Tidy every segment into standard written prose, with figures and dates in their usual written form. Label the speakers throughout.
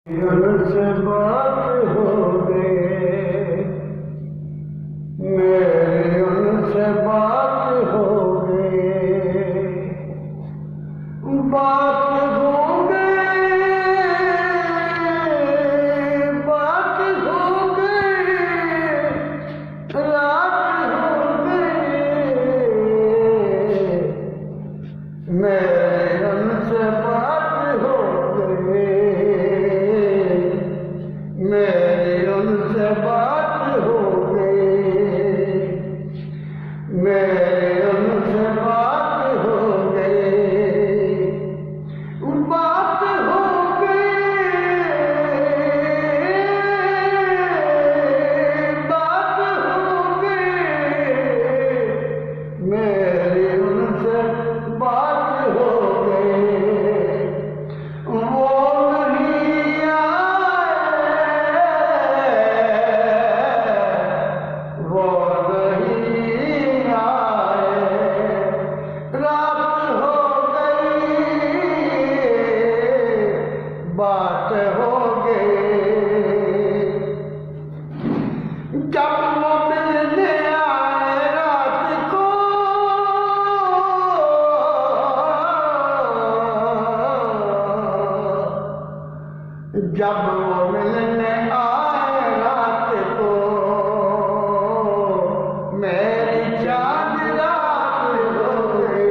Speaker 1: उनसे बात हो गई, मेरी उनसे बात हो गई, बात हो गई, बात हो गई, रात हो गई, मेरी उनसे बात हो गई, मेरी उनसे बात हो गई, मेरी उनसे बात हो गई, बात हो गई, बात हो गई, मेरी उनसे बात हो गई, वो नहीं आए, वो नहीं आए, रात हो गई, बात हो गई, जब वो मिलने आए रात को, जब वो मिलने आए रात को, मेरी चांद रात हो गई,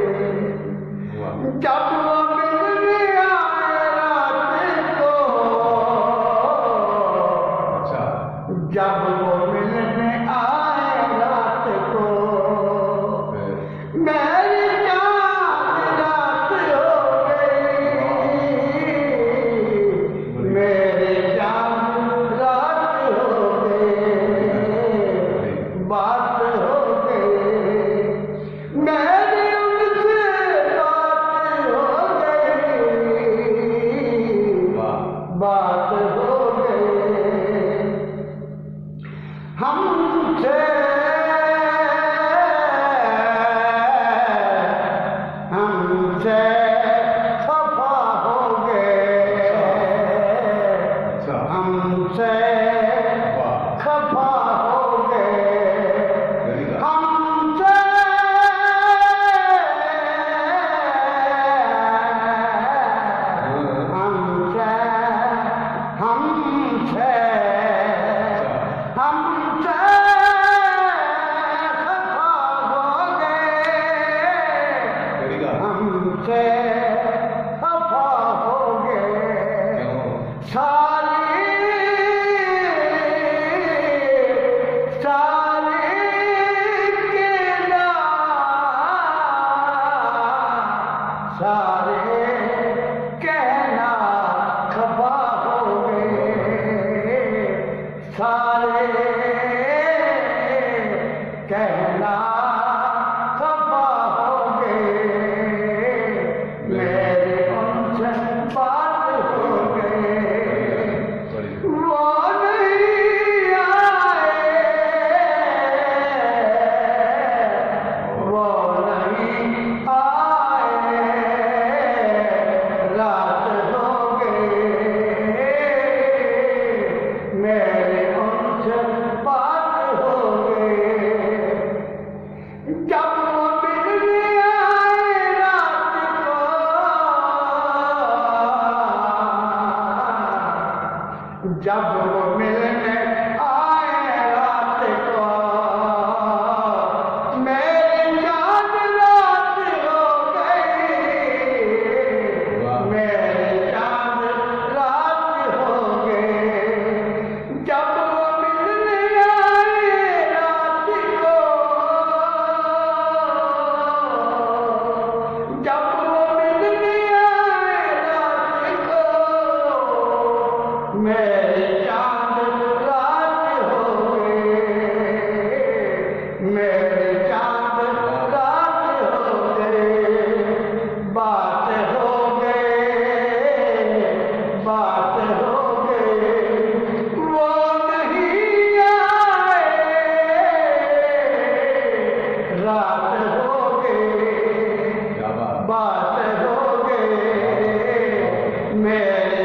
Speaker 1: जब वो मिलने आए रात को, जब वो मिलने आए रात को, मेरी चांद रात हो गई, मेरी चांद रात हो गई, बात हो गई, मेरी उनसे बात हो गई, बात हो गई, हमसे हमसे खफा हो गए, हमसे खफा हो गए, हमसे हमसे हमसे हमसे खफा हो गए, हमसे खफा हो गए, सारी सारी के सारे कहना खफा हो गए, सारे कहना खफा हो गए, मेरे उनसे बात हो गई, वो नहीं आए, वो नहीं आए, रात हो गई, मेरे उनसे बात हो गई, जब वो मिलने आए रात को, जब वो मिलने आए रात को, मेरी चांद रात हो गई, मेरी चांद रात हो गई, जब वो मिलने आए रात को, जब वो मिलने आए रात को, मेरी चांद रात हो गई, मेरी चांद रात हो गई, बात हो गई, बात हो गई, वो नहीं आए, रात हो गई, बात हो गई, मेरे